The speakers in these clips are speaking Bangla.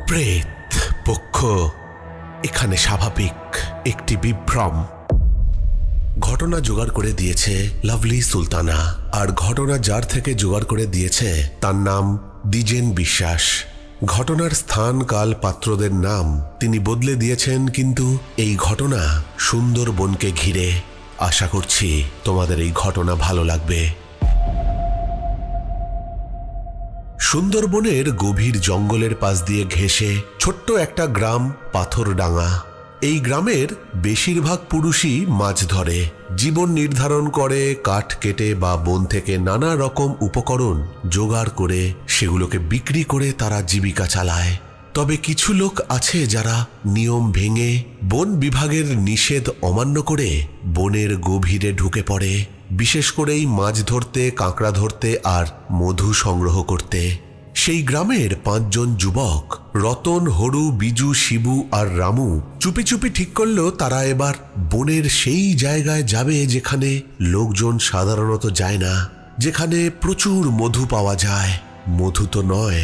প্রেত পক্ষ এখানে স্বাভাবিক একটি বিভ্রম। ঘটনা জোগাড় করে দিয়েছে লাভলি সুলতানা, আর ঘটনা যার থেকে জোগাড় করে দিয়েছে তার নাম দ্বিজেন বিশ্বাস। ঘটনার স্থান কাল পাত্রদের নাম তিনি বদলে দিয়েছেন, কিন্তু এই ঘটনা সুন্দরবনকে ঘিরে। আশা করছি তোমাদের এই ঘটনা ভালো লাগবে। সুন্দরবনের গভীর জঙ্গলের পাশ দিয়ে ঘেঁষে ছোট্ট একটা গ্রাম পাথরডাঙ্গা। এই গ্রামের বেশিরভাগ পুরুষই মাছ ধরে, জীবন নির্ধারণ করে কাঠ কেটে বা বন থেকে নানা রকম উপকরণ জোগাড় করে সেগুলোকে বিক্রি করে তারা জীবিকা চালায়। তবে কিছু লোক আছে যারা নিয়ম ভেঙে বন বিভাগের নিষেধ অমান্য করে বনের গভীরে ঢুকে পড়ে, বিশেষ করেই মাছ ধরতে, কাঁকড়া ধরতে আর মধু সংগ্রহ করতে। সেই গ্রামের 5 জন যুবক রতন, হরু, বিজু, শিবু আর রামু চুপি চুপি ঠিক করলো তারা এবার বনের সেই জায়গায় যাবে যেখানে লোকজন সাধারণত যায় না, যেখানে প্রচুর মধু পাওয়া যায়। মধু তো নয়,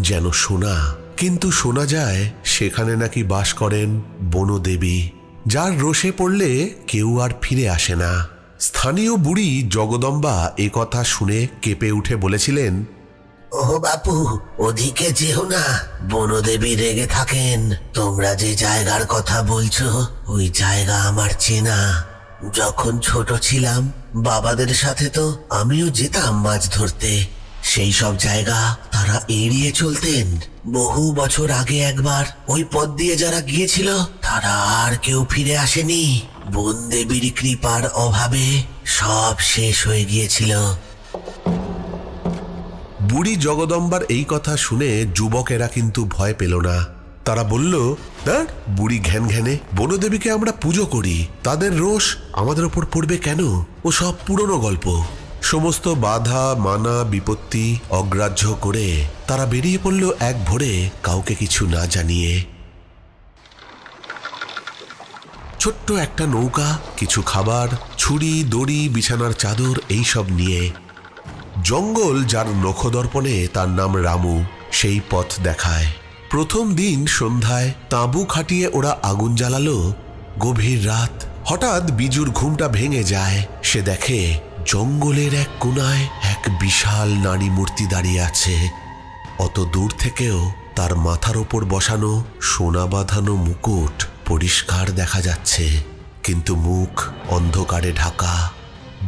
যেন সোনা। কিন্তু শোনা যায় সেখানে নাকি বাস করেন বনদেবী, যার রোষে পড়লে কেউ আর ফিরে আসে না। স্থানীয় বুড়ি জগদম্বা এ কথা শুনে কেঁপে উঠে বলেছিলেন, ও বাপু, ওদিকে যেও না, বনদেবী রেগে থাকেন। তোমরা যে জায়গার কথা বলছো ওই জায়গা আমার চেনা। যখন ছোট ছিলাম বাবাদের সাথে তো আমিও যেতাম মাছ ধরতে। সেই সব জায়গা তারা এড়িয়ে চলতেন। বহু বছর আগে একবার ওই পথ দিয়ে যারা গিয়েছিল তারা আর কেউ ফিরে আসেনি। বনদেবীর কৃপার অভাবে সব শেষ হয়ে গিয়েছিল। বুড়ি জগদম্বার এই কথা শুনে যুবকেরা কিন্তু ভয় পেল না। তারা বলল, বুড়ি ঘ্যান ঘ্যানে, বনদেবীকে আমরা পুজো করি, তাদের রোষ আমাদের ওপর পড়বে কেন? ও সব পুরনো গল্প। সমস্ত বাধা, মানা, বিপত্তি অগ্রাহ্য করে তারা বেরিয়ে পড়ল এক ভোরে, কাউকে কিছু না জানিয়ে। ছোট্ট একটা নৌকা, কিছু খাবার, ছুরি, দড়ি, বিছানার চাদর এইসব নিয়ে। জঙ্গল যার নখদর্পণে তার নাম রামু সেই পথ দেখায়। প্রথম দিন সন্ধ্যায় তাঁবু খাটিয়ে ওরা আগুন জ্বালালো। গভীর রাত। হঠাৎ বিজুর ঘুমটা ভেঙে যায়। সে দেখে জঙ্গলের এক কোণায় এক বিশাল নারী মূর্তি দাঁড়িয়ে আছে। অত দূর থেকেও তার মাথার ওপর বসানো সোনা বাঁধানো মুকুট পরিষ্কার দেখা যাচ্ছে, কিন্তু মুখ অন্ধকারে ঢাকা।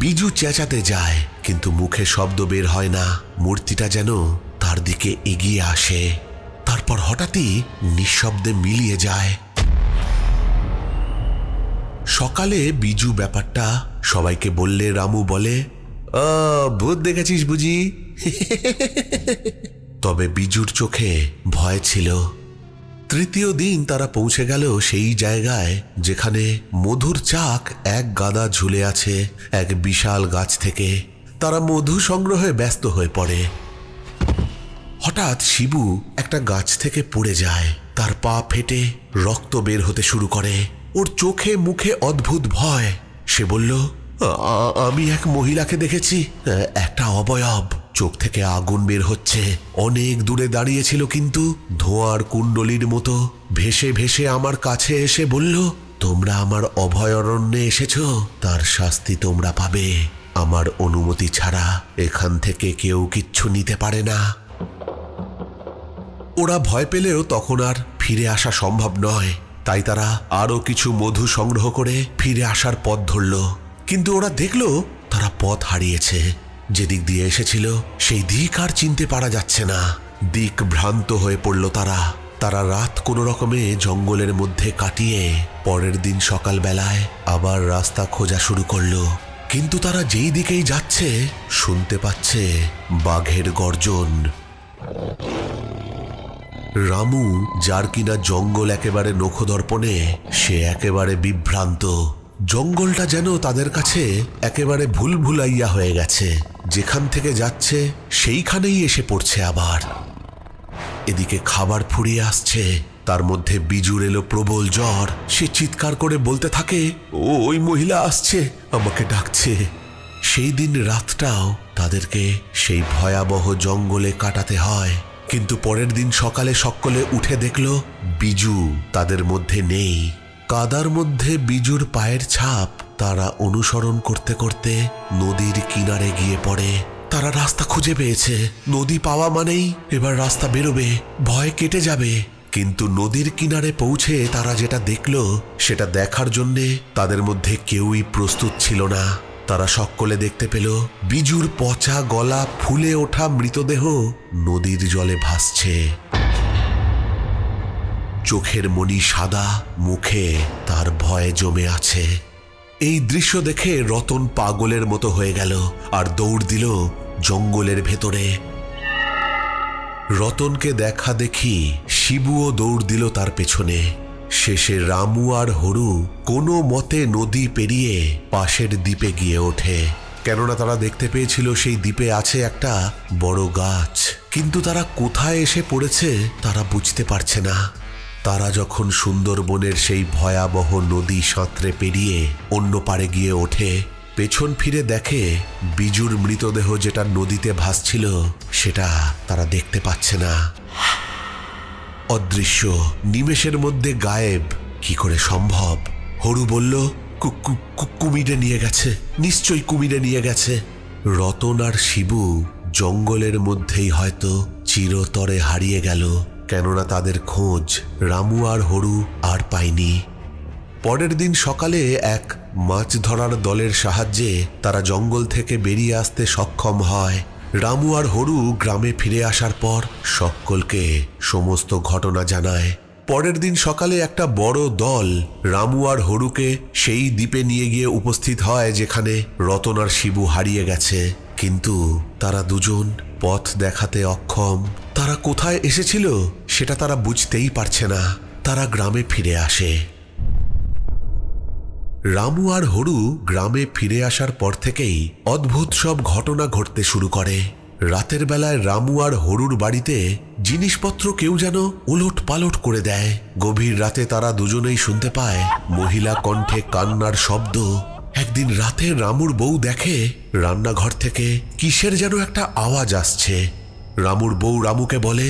বিজু চেঁচাতে যায়, কিন্তু মুখে শব্দ বের হয় না। মূর্তিটা যেন তার দিকে এগিয়ে আসে, তারপর হঠাৎই নিঃশব্দে মিলিয়ে যায়। সকালে বিজু ব্যাপারটা সবাইকে বললে রামু বলে, ভূত দেখেছিস বুঝি? তবে বিজুর চোখে ভয় ছিল। তৃতীয় দিন তারা পৌঁছে গেল সেই জায়গায় যেখানে মধুর চাক এক গাদা ঝুলে আছে এক বিশাল গাছ থেকে। তারা মধু সংগ্রহে ব্যস্ত হয়ে পড়ে। হঠাৎ শিবু একটা গাছ থেকে পড়ে যায়। তার পা ফেটে রক্ত বের হতে শুরু করে। ওর চোখে মুখে অদ্ভুত ভয়। সে বলল, আমি এক মহিলাকে দেখেছি, একটা অবয়ব, চোখ থেকে আগুন বের হচ্ছে, অনেক দূরে দাঁড়িয়েছিল, কিন্তু ধোঁয়ার কুণ্ডলির মতো ভেসে ভেসে আমার কাছে এসে বলল, তোমরা আমার অভয়ারণ্যে এসেছো, তার শাস্তি তোমরা পাবে। আমার অনুমতি ছাড়া এখান থেকে কেউ কিচ্ছু নিতে পারে না। ওরা ভয় পেলেও তখন আর ফিরে আসা সম্ভব নয়, তাই তারা আরো কিছু মধু সংগ্রহ করে ফিরে আসার পথ ধরল। কিন্তু ওরা দেখল তারা পথ হারিয়েছে। যেদিক দিয়ে এসেছিল সেই দিক আর চিনতে পারা যাচ্ছে না। দিক ভ্রান্ত হয়ে পড়ল তারা। তারা রাত কোনো রকমে জঙ্গলের মধ্যে কাটিয়ে পরের দিন সকালবেলায় আবার রাস্তা খোঁজা শুরু করলো। কিন্তু তারা যেই দিকেই যাচ্ছে শুনতে পাচ্ছে বাঘের গর্জন। রামু, যার কিনা জঙ্গল একেবারে নখদর্পণে, সে একেবারে বিভ্রান্ত। জঙ্গলটা যেন তাদের কাছে একেবারে ভুলভুলাইয়া হয়ে গেছে। যেখান থেকে যাচ্ছে সেইখানেই এসে পড়ছে আবার। এদিকে খাবার ফুরিয়ে আসছে, তার মধ্যে বিজুর এলো প্রবল জ্বর। সে চিৎকার করে বলতে থাকে, ওই মহিলা আসছে, আমাকে ডাকছে। সেই দিন রাতটাও তাদেরকে সেই ভয়াবহ জঙ্গলে কাটাতে হয়। কিন্তু পরের দিন সকালে সকলে উঠে দেখল বিজু তাদের মধ্যে নেই। কাদার মধ্যে বিজুর পায়ের ছাপ তারা অনুসরণ করতে করতে নদীর কিনারে গিয়ে পড়ে। তারা রাস্তা খুঁজে পেয়েছে। নদী পাওয়া মানেই এবার রাস্তা বেরোবে, ভয় কেটে যাবে। কিন্তু নদীর কিনারে পৌঁছে তারা যেটা দেখল সেটা দেখার জন্যে তাদের মধ্যে কেউই প্রস্তুত ছিল না। তারা সকলে দেখতে পেল বিজুর পচা গলা, ফুলে ওঠা মৃতদেহ নদীর জলে ভাসছে। চোখের মণি সাদা, মুখে তার ভয় জমে আছে। এই দৃশ্য দেখে রতন পাগলের মতো হয়ে গেল আর দৌড় দিল জঙ্গলের ভেতরে। রতনকে দেখা দেখি শিবুও দৌড় দিল তার পেছনে। শেষে রামু আর হরু কোনো মতে নদী পেরিয়ে পাশের দ্বীপে গিয়ে ওঠে, কেননা তারা দেখতে পেয়েছিল সেই দ্বীপে আছে একটা বড় গাছ। কিন্তু তারা কোথায় এসে পড়েছে তারা বুঝতে পারছে না। তারা যখন সুন্দরবনের সেই ভয়াবহ নদী সাঁতরে পেরিয়ে অন্য পাড়ে গিয়ে ওঠে, পেছন ফিরে দেখে বিজুর মৃতদেহ যেটা নদীতে ভাসছিল সেটা তারা দেখতে পাচ্ছে না। অদৃশ্য, নিমেষের মধ্যে গায়েব। কি করে সম্ভব? হরু বলল, কুমিরে নিয়ে গেছে, নিশ্চয়ই কুমিরে নিয়ে গেছে। রতন আর শিবু জঙ্গলের মধ্যেই হয়তো চিরতরে হারিয়ে গেল, কেননা তাদের খোঁজ রামু আর হরু আর পায়নি। পরের দিন সকালে এক মাছ ধরার দলের সাহায্যে তারা জঙ্গল থেকে বেরিয়ে আসতে সক্ষম হয়। রামু আর হরু গ্রামে ফিরে আসার পর সকলকে সমস্ত ঘটনা জানায়। পরের দিন সকালে একটা বড় দল রামু আর হরুকে সেই দ্বীপে নিয়ে গিয়ে উপস্থিত হয় যেখানে রতন আর শিবু হারিয়ে গেছে। কিন্তু তারা দুজন পথ দেখাতে অক্ষম। তারা কোথায় এসেছিল সেটা তারা বুঝতেই পারছে না। তারা গ্রামে ফিরে আসে। রামু আর হরু গ্রামে ফিরে আসার পর থেকেই অদ্ভুত সব ঘটনা ঘটতে শুরু করে। রাতের বেলায় রামু আর হরুর বাড়িতে জিনিসপত্র কেউ যেন উলট পালট করে দেয়। গভীর রাতে তারা দুজনেই শুনতে পায় মহিলা কণ্ঠে কান্নার শব্দ। একদিন রাতে রামুর বউ দেখে রান্নাঘর থেকে কিসের যেন একটা আওয়াজ আসছে। রামুর বউ রামুকে বলে,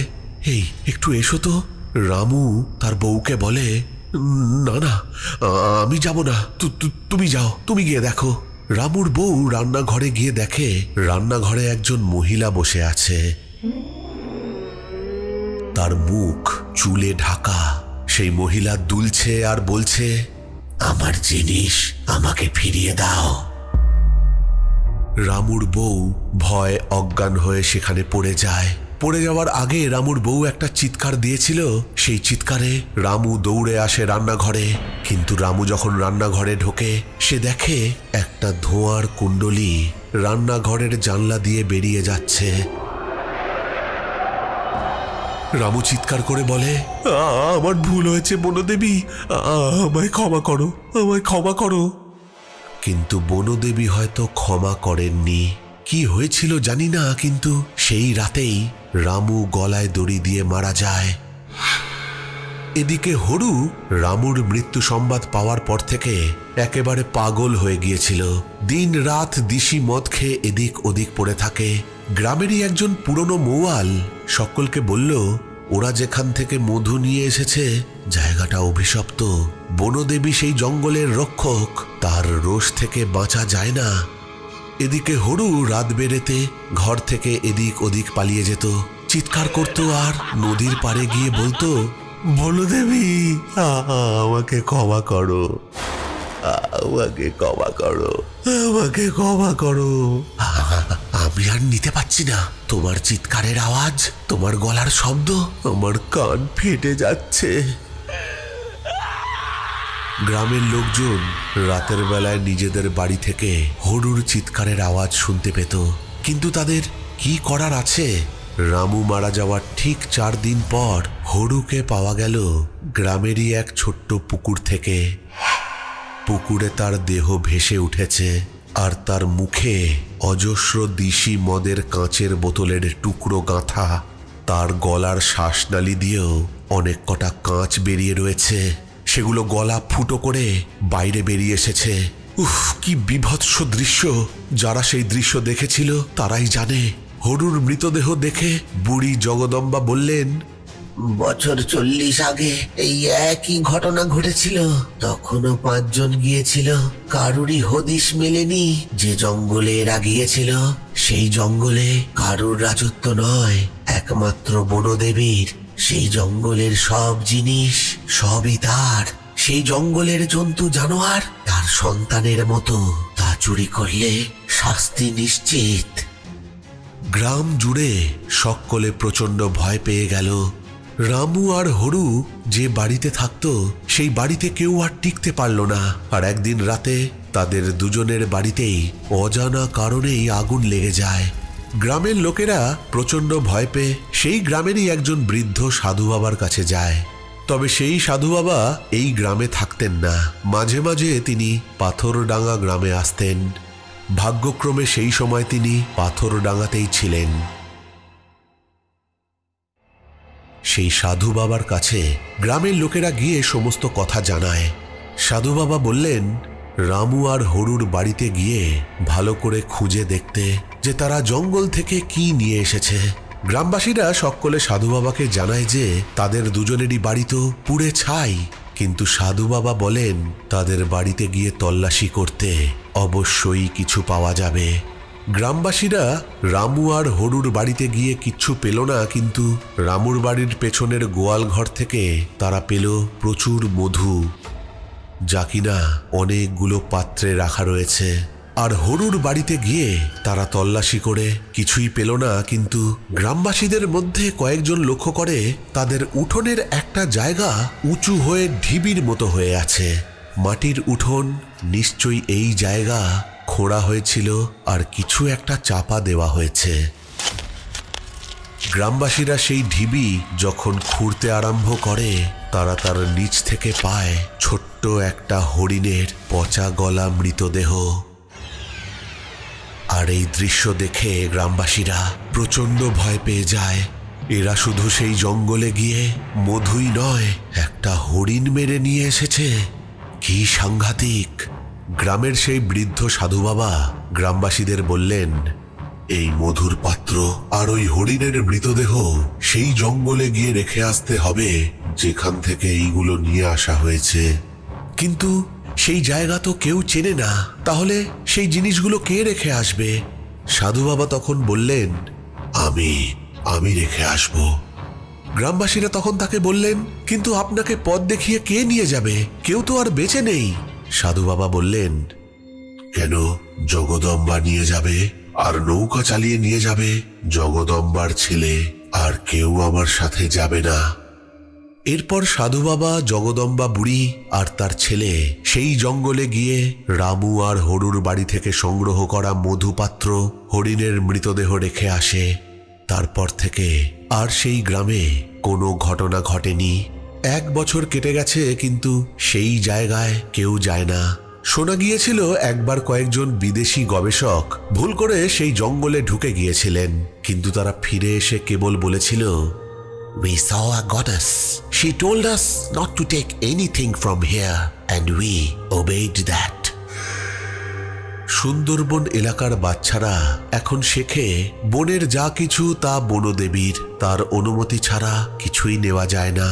এই একটু এসো তো। রামু তার বউকে বলে, না না, আমি যাব না, তুমি যাও, তুমি গিয়ে দেখো। রামুর বউ রান্নাঘরে গিয়ে দেখে রান্নাঘরে একজন মহিলা বসে আছে। তার মুখ চুলে ঢাকা। সেই মহিলা দুলছে আর বলছে, আমার জিনিস আমাকে ফিরিয়ে দাও। রামুর বউ ভয় অজ্ঞান হয়ে সেখানে পড়ে যায়। পড়ে যাওয়ার আগে রামুর বউ একটা চিৎকার দিয়েছিল। সেই চিৎকারে রামু দৌড়ে আসে রান্নাঘরে। কিন্তু রামু যখন রান্নাঘরে ঢোকে সে দেখে একটা ধোঁয়ার কুণ্ডলী রান্নাঘরের জানলা দিয়ে বেরিয়ে যাচ্ছে। রামু চিৎকার করে বলে, আমার ভুল হয়েছে বনদেবী, আমায় ক্ষমা করো, আমায় ক্ষমা করো। কিন্তু বনদেবী হয়তো ক্ষমা করেননি। কি হয়েছিল জানি না, কিন্তু সেই রাতেই রামু গলায় দড়ি দিয়ে মারা যায়। এদিকে হরু রামুর মৃত্যু সংবাদ পাওয়ার পর থেকে একেবারে পাগল হয়ে গিয়েছিল। দিন রাত দিশি মদ খেয়ে এদিক ওদিক পড়ে থাকে। গ্রামেরই একজন পুরনো মৌয়াল সকলকে বলল, ওরা যেখান থেকে মধু নিয়ে এসেছে জায়গাটা অভিশপ্ত। বনদেবী সেই জঙ্গলের রক্ষক, তার রোষ থেকে বাঁচা যায় না। এদিকে হরু রাত বেড়েতে ঘর থেকে এদিক ওদিক পালিয়ে যেত, চিৎকার করত আর নদীর পাড়ে গিয়ে বলতো, বনদেবী আমাকে ক্ষমা করো, আমাকে ক্ষমা করো, আমাকে ক্ষমা করো। আমি আর নিতে পারছি না তোমার চিৎকারের আওয়াজ, তোমার গলার শব্দ, আমার কান ফেটে যাচ্ছে। গ্রামের লোকজন রাতের বেলায় নিজেদের বাড়ি থেকে হরুর চিৎকারের আওয়াজ শুনতে পেত, কিন্তু তাদের কি করার আছে? রামু মারা যাওয়ার ঠিক 4 দিন পর হরুকে পাওয়া গেল গ্রামেরই এক ছোট্ট পুকুর থেকে। পুকুরে তার দেহ ভেসে উঠেছে আর তার মুখে অজস্র দিশি মদের কাঁচের বোতলের টুকরো গাঁথা। তার গলার শ্বাসনালী দিয়েও অনেক কটা কাঁচ বেরিয়ে রয়েছে, সেগুলো গলা ফুটো করে বাইরে বেরিয়ে এসেছে। উফ, কি বীভৎস দৃশ্য! যারা সেই দৃশ্য দেখেছিল তারাই জানে। হরুর মৃতদেহ দেখে বুড়ি জগদম্বা বললেন, বছর 40 আগে এই একই ঘটনা ঘটেছিল। তখনও 5 জন গিয়েছিল, কারুরই হদিশ মেলেনি। যে জঙ্গলে এরা গিয়েছিল সেই জঙ্গলে কারুর রাজত্ব নয়, একমাত্র বনদেবীর। সেই জঙ্গলের সব জিনিস সবই তার। সেই জঙ্গলের জন্তু জানোয়ার তার সন্তানের মতো, তা চুরি করলে শাস্তি নিশ্চিত। গ্রাম জুড়ে সকলে প্রচন্ড ভয় পেয়ে গেল। রামু আর হরু যে বাড়িতে থাকতো সেই বাড়িতে কেউ আর টিকতে পারল না। আর একদিন রাতে তাদের দুজনের বাড়িতেই অজানা কারণেই আগুন লেগে যায়। গ্রামের লোকেরা প্রচন্ড ভয় পেয়ে সেই গ্রামেরই একজন বৃদ্ধ সাধু বাবার কাছে যায়। তবে সেই সাধু বাবা এই গ্রামে থাকতেন না, মাঝে মাঝে তিনি পাথরডাঙ্গা গ্রামে আসতেন। ভাগ্যক্রমে সেই সময় তিনি পাথরডাঙ্গাতেই ছিলেন। সেই সাধু বাবার কাছে গ্রামের লোকেরা গিয়ে সমস্ত কথা জানায়। সাধু বাবা বললেন রামু আর হরুর বাড়িতে গিয়ে ভালো করে খুঁজে দেখতে যে তারা জঙ্গল থেকে কি নিয়ে এসেছে। গ্রামবাসীরা সকলে সাধু বাবাকে জানায় যে তাদের দুজনেরই বাড়ি তো পুড়ে ছাই, কিন্তু সাধু বাবা বলেন তাদের বাড়িতে গিয়ে তল্লাশি করতে অবশ্যই কিছু পাওয়া যাবে। গ্রামবাসীরা রামু আর হরুর বাড়িতে গিয়ে কিচ্ছু পেল না, কিন্তু রামুর বাড়ির পেছনের গোয়াল ঘর থেকে তারা পেল প্রচুর মধু, যা কিনা অনেকগুলো পাত্রে রাখা রয়েছে। আর হরুর বাড়িতে গিয়ে তারা তল্লাশি করে কিছুই পেল না, কিন্তু গ্রামবাসীদের মধ্যে কয়েকজন লক্ষ্য করে তাদের উঠোনের একটা জায়গা উঁচু হয়ে ঢিবির মতো হয়ে আছে। মাটির উঠোন, নিশ্চয়ই এই জায়গা খোঁড়া হয়েছিল আর কিছু একটা চাপা দেওয়া হয়েছে। গ্রামবাসীরা সেই ঢিবি যখন খুঁড়তে আরম্ভ করে তারা তার নিচ থেকে পায় ছোট্ট একটা হরিণের পচা গলা মৃতদেহ। আর এই দৃশ্য দেখে গ্রামবাসীরা প্রচন্ড ভয় পেয়ে যায়। এরা শুধু সেই জঙ্গলে গিয়ে মধুই নয়, একটা হরিণ মেরে নিয়ে এসেছে। কি সাংঘাতিক! গ্রামের সেই বৃদ্ধ সাধু বাবা গ্রামবাসীদের বললেন, এই মধুর পাত্র আর ওই হরিণের মৃতদেহ সেই জঙ্গলে গিয়ে রেখে আসতে হবে যেখান থেকে এইগুলো নিয়ে আসা হয়েছে। কিন্তু সেই জায়গা তো কেউ চেনে না, তাহলে সেই জিনিসগুলো কে রেখে আসবে? সাধু বাবা তখন বললেন, আমি রেখে আসব। গ্রামবাসীরা তখন তাকে বললেন, কিন্তু আপনাকে পথ দেখিয়ে কে নিয়ে যাবে? কেউ তো আর বেঁচে নেই। সাধু বাবা বললেন, কেন, জগদম্বা নিয়ে যাবে, আর নৌকা চালিয়ে নিয়ে যাবে। জগদম্বার ছেলে, আর কেউ আমার সাথে যাবে না। এরপর সাধু বাবা, জগদম্বা বুড়ি আর তার ছেলে সেই জঙ্গলে গিয়ে রামু আর হরুর বাড়ি থেকে সংগ্রহ করা মধুপাত্র, হরিণের মৃতদেহ রেখে আসে। তারপর থেকে আর সেই গ্রামে কোনো ঘটনা ঘটেনি। 1 বছর কেটে গেছে, কিন্তু সেই জায়গায় কেউ যায় না। শোনা গিয়েছিল একবার কয়েকজন বিদেশি গবেষক ভুল করে সেই জঙ্গলে ঢুকে গিয়েছিলেন, কিন্তু তারা ফিরে এসে কেবল বলেছিল, We saw a goddess. She told us not to take anything from here and we obeyed that. Sundarban এলাকার বাচ্চারা এখন শেখে বনের যা কিছু তা বনদেবীর, তার অনুমতি ছাড়া কিছুই নেওয়া যায় না।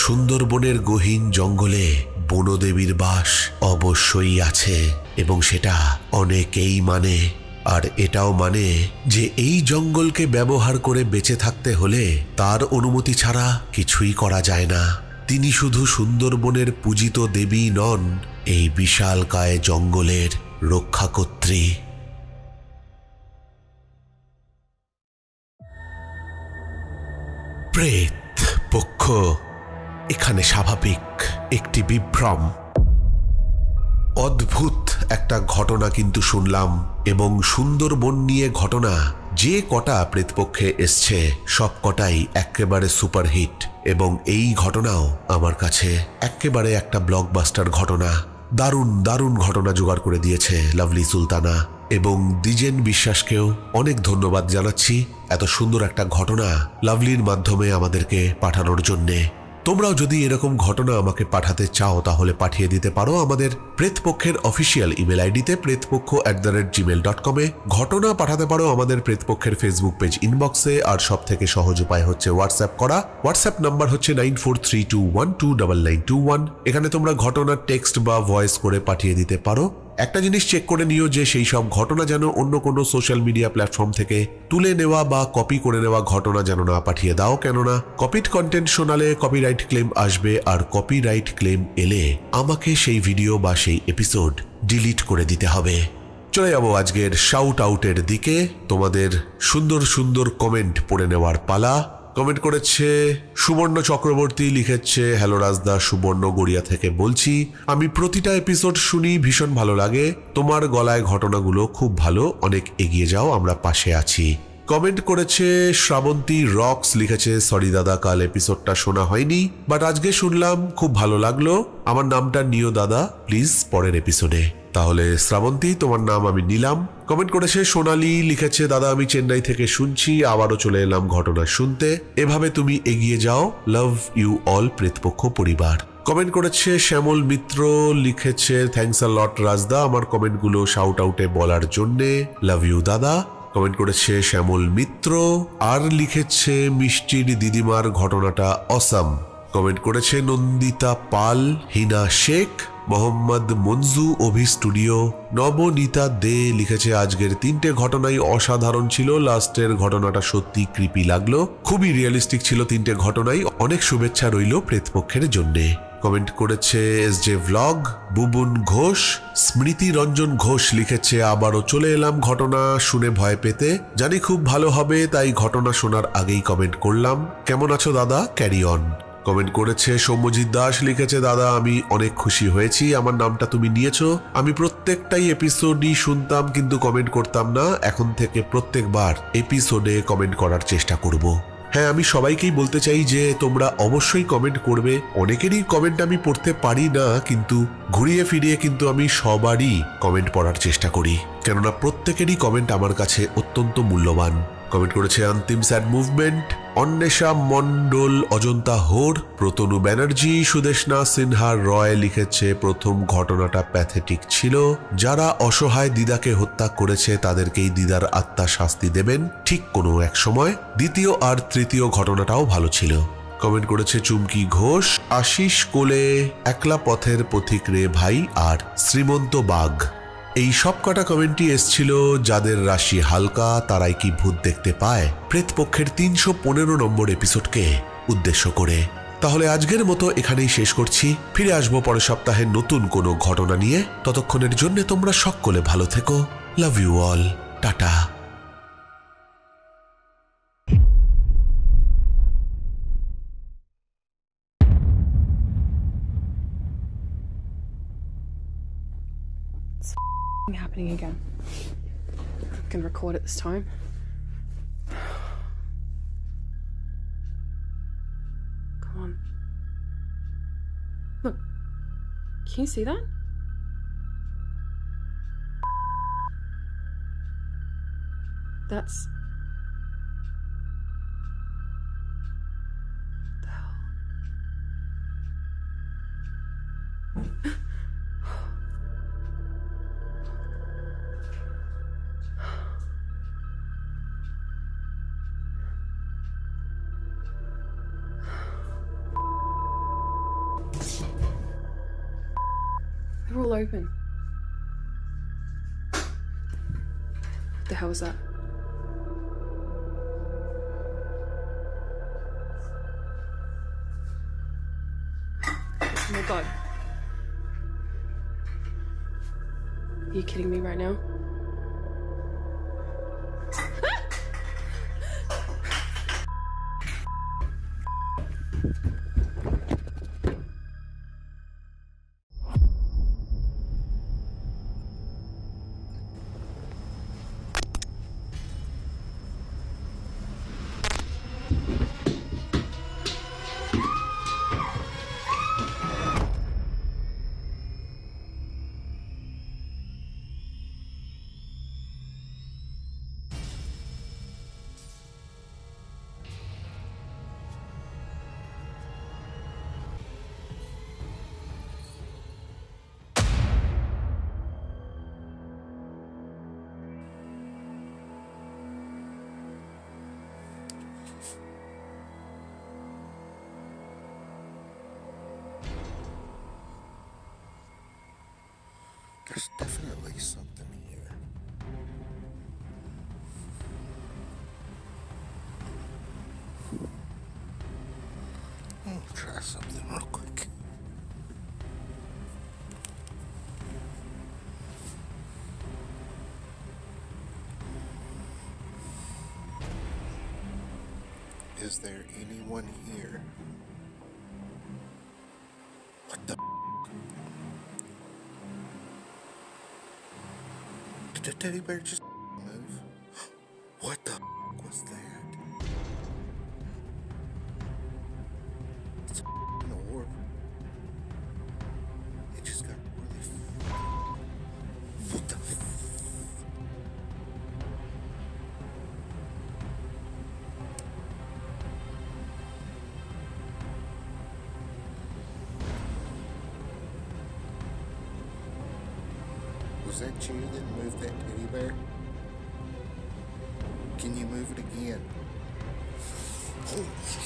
সুন্দরবনের গহীন জঙ্গলে বনদেবীর বাস অবশ্যই আছে এবং সেটা অনেকেই মানে। আর এটাও মানে যে এই জঙ্গলকে ব্যবহার করে বেঁচে থাকতে হলে তার অনুমতি ছাড়া কিছুই করা যায় না। তিনি শুধু সুন্দরবনের পূজিত দেবী নন, এই বিশালকায় জঙ্গলের রক্ষাকর্ত্রী। প্রেত পক্ষ এখানে স্বাভাবিক একটি বিভ্রম। অদ্ভুত একটা ঘটনা কিন্তু শুনলাম, এবং সুন্দরবন নিয়ে ঘটনা যে কটা প্রেতপক্ষে এসছে সব কটাই একেবারে সুপারহিট, এবং এই ঘটনাও আমার কাছে একেবারে একটা ব্লকবাস্টার ঘটনা। দারুণ দারুণ ঘটনা জোগাড় করে দিয়েছে লাভলি সুলতানা, এবং দ্বিজেন বিশ্বাসকেও অনেক ধন্যবাদ জানাচ্ছি এত সুন্দর একটা ঘটনা লাভলির মাধ্যমে আমাদেরকে পাঠানোর জন্যে। তোমরাও যদি এরকম ঘটনা আমাকে পাঠাতে চাও তাহলে পাঠিয়ে দিতে পারো আমাদের প্রেতপক্ষের অফিসিয়াল ইমেল আইডিতে pretpokho@gmail.com-এ। ঘটনা পাঠাতে পারো আমাদের প্রেতপক্ষের ফেসবুক পেজ ইনবক্সে। আর সব থেকে সহজ উপায় হচ্ছে হোয়াটসঅ্যাপ করা। হোয়াটসঅ্যাপ নাম্বার হচ্ছে 9432129921। এখানে তোমরা ঘটনার টেক্সট বা ভয়েস করে পাঠিয়ে দিতে পারো। একটা জিনিস চেক করে নিও যে সেই সব ঘটনা যেন অন্য কোনো সোশ্যাল মিডিয়া প্ল্যাটফর্ম থেকে তুলে নেওয়া বা কপি করে নেওয়া ঘটনা যেন না পাঠিয়ে দাও, কেননা কপিড কন্টেন্ট শোনালে কপিরাইট ক্লেম আসবে, আর কপিরাইট ক্লেম এলে আমাকে সেই ভিডিও বা সেই এপিসোড ডিলিট করে দিতে হবে। চলে যাবো আজকের শাউট আউটের দিকে। তোমাদের সুন্দর সুন্দর কমেন্ট পড়ে নেওয়ার পালা। কমেন্ট করেছে সুবর্ণ চক্রবর্তী, লিখেছে হ্যালো রাজদা, সুবর্ণ গড়িয়া থেকে বলছি। আমি প্রতিটা এপিসোড শুনি, ভীষণ ভালো লাগে। তোমার গলায় ঘটনাগুলো খুব ভালো, অনেক এগিয়ে যাও, আমরা পাশে আছি। কমেন্ট করেছে শ্রাবন্তী রক্স, লিখেছে সরি দাদা, কাল এপিসোডটা শোনা হয়নি, বাট আজকে শুনলাম, খুব ভালো লাগলো। আমার নামটা নিও দাদা প্লিজ পরের এপিসোডে। তাহলে শ্রাবন্তী, তোমার নাম আমি নিলাম। কমেন্ট করেছে সোনালি, লিখেছে দাদা আমি চেন্নাই থেকে শুনছি, আবারও চলে এলাম ঘটনা শুনতে, এভাবে তুমি এগিয়ে যাও, লাভ ইউ অল প্রেতপক্ষ পরিবার। কমেন্ট করেছে শ্যামল মিত্র, লিখেছে থ্যাঙ্কস আ লট রাজদা আমার কমেন্টগুলো শাউট আউটে বলার জন্যে, লাভ ইউ দাদা। কমেন্ট করেছে শ্যামল মিত্র, আর লিখেছে মিষ্টির দিদিমার ঘটনাটা অসাম। কমেন্ট করেছে নন্দিতা পাল, হিনা শেখ, মোহাম্মদ মঞ্জু, অভি স্টুডিও, নবনীতা দে, লিখেছে আজকের 3টে ঘটনাই অসাধারণ ছিল, লাস্টের ঘটনাটা সত্যি ক্রিপি লাগলো, খুবই রিয়েলিস্টিক ছিল 3টে ঘটনাই। অনেক শুভেচ্ছা রইল প্রেতপক্ষের জন্যে। কমেন্ট করেছে এসজে ভ্লগ, বুবুন ঘোষ, স্মৃতি রঞ্জন ঘোষ, লিখেছে আবারও চলে এলাম ঘটনা শুনে ভয় পেতে, জানি খুব ভালো হবে তাই ঘটনা শোনার আগেই কমেন্ট করলাম। কেমন আছো দাদা, ক্যারি অন। কমেন্ট করেছে সৌম্যজিৎ দাস, লিখেছে দাদা আমি অনেক খুশি হয়েছি আমার নামটা তুমি নিয়েছো। আমি প্রত্যেকটাই এপিসোডই শুনতাম কিন্তু কমেন্ট করতাম না, এখন থেকে প্রত্যেকবার এপিসোডে কমেন্ট করার চেষ্টা করব। হ্যাঁ, আমি সবাইকেই বলতে চাই যে তোমরা অবশ্যই কমেন্ট করবে। অনেকেরই কমেন্ট আমি পড়তে পারি না, কিন্তু ঘুরিয়ে ফিরিয়ে কিন্তু আমি সবারই কমেন্ট পড়ার চেষ্টা করি, কেননা প্রত্যেকেরই কমেন্ট আমার কাছে অত্যন্ত মূল্যবান। কমেন্ট করেছে অন্তিম স্যাড মুভমেন্ট, অন্বেষা মন্ডল, অজন্তা হোর, প্রতনু ব্যানার্জি, সুদেশনা সিনহা রয়, লিখেছে প্রথম ঘটনাটা প্যাথেটিক ছিল, যারা অসহায় দিদাকে হত্যা করেছে তাদেরকেই দিদার আত্মা শাস্তি দেবেন ঠিক কোনো এক সময়। দ্বিতীয় আর তৃতীয় ঘটনাটাও ভালো ছিল। কমেন্ট করেছে চুমকি ঘোষ, আশিস কোলে, একলা পথের পথিক রে ভাই, আর শ্রীমন্ত বাগ। এই সব কটা কমেন্টই এসছিল যাদের রাশি হালকা তারাই কি ভূত দেখতে পায় প্রেতপক্ষের 315 নম্বর এপিসোডকে উদ্দেশ্য করে। তাহলে আজকের মতো এখানেই শেষ করছি, ফিরে আসবো পরের সপ্তাহে নতুন কোনো ঘটনা নিয়ে। ততক্ষণের জন্য তোমরা সকলে ভালো থেকো, love you all, tata. Happening again. I can record it this time. Come on. Look. Can you see that? That's... the hell? They're all open. What the hell was that? Oh my god. Are you kidding me right now? There's definitely something here. I'll try something real quick. Is there anyone here? What the? Did the teddy bear just move? What the was that? It's an orb. It just got really. What the? Was that you that moved that teddy bear? Can you move it again? Holy shit.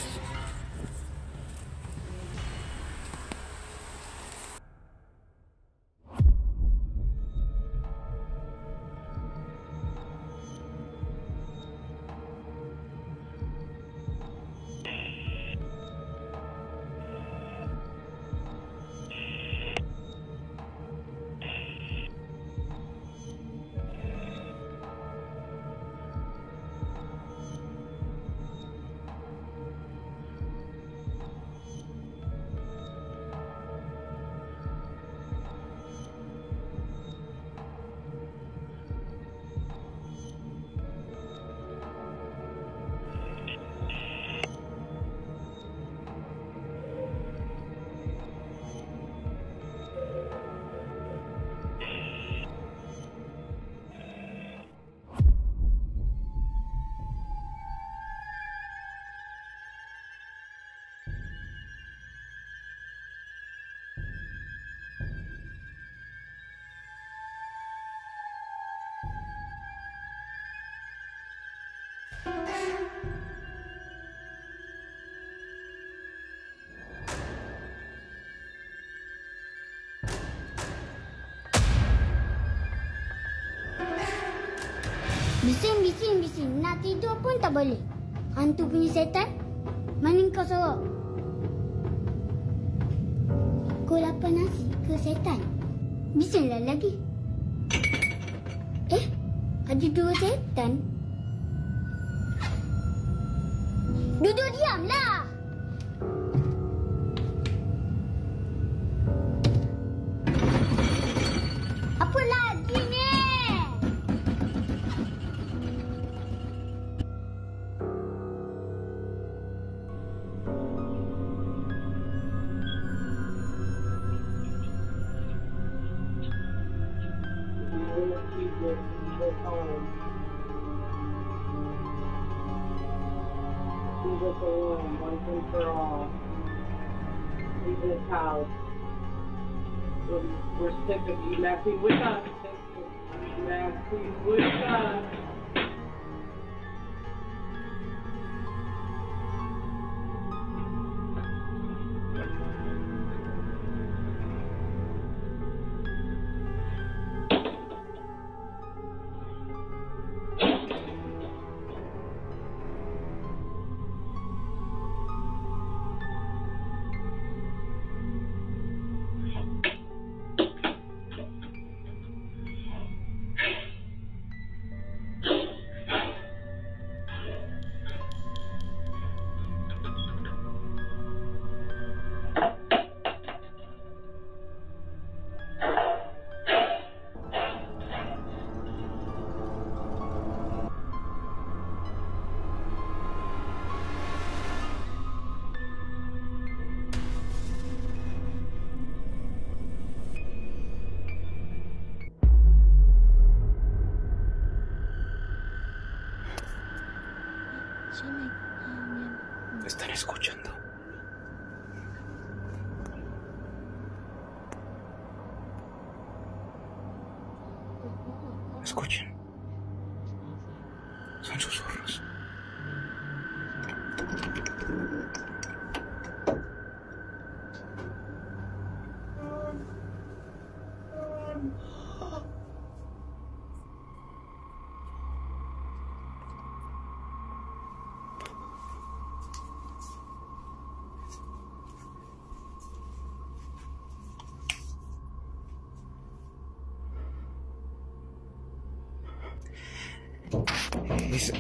Bising-bising nak tidur pun tak boleh. Hantu punya setan, mana kau sorok? Kau lapar nasi ke setan? Bisinglah lagi. Ada dua setan. Duduk diamlah. Apa lagi ni? Leave us alone once and for all. Leave this house. We're sick of you messing with us. Messing with us. Están escuchando. Escuchen. Son susurros. Es...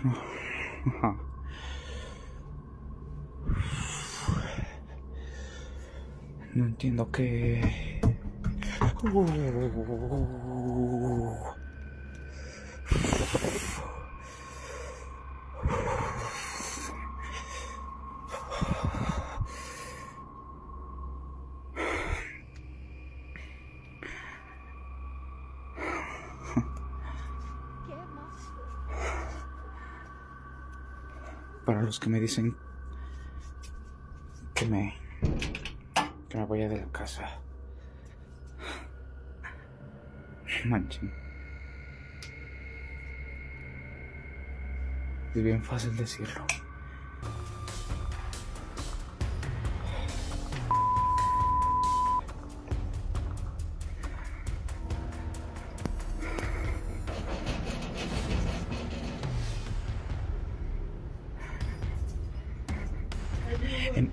No. Ajá. No entiendo qué... Para los que me dicen que me vaya de la casa, manchen, es bien fácil decirlo. En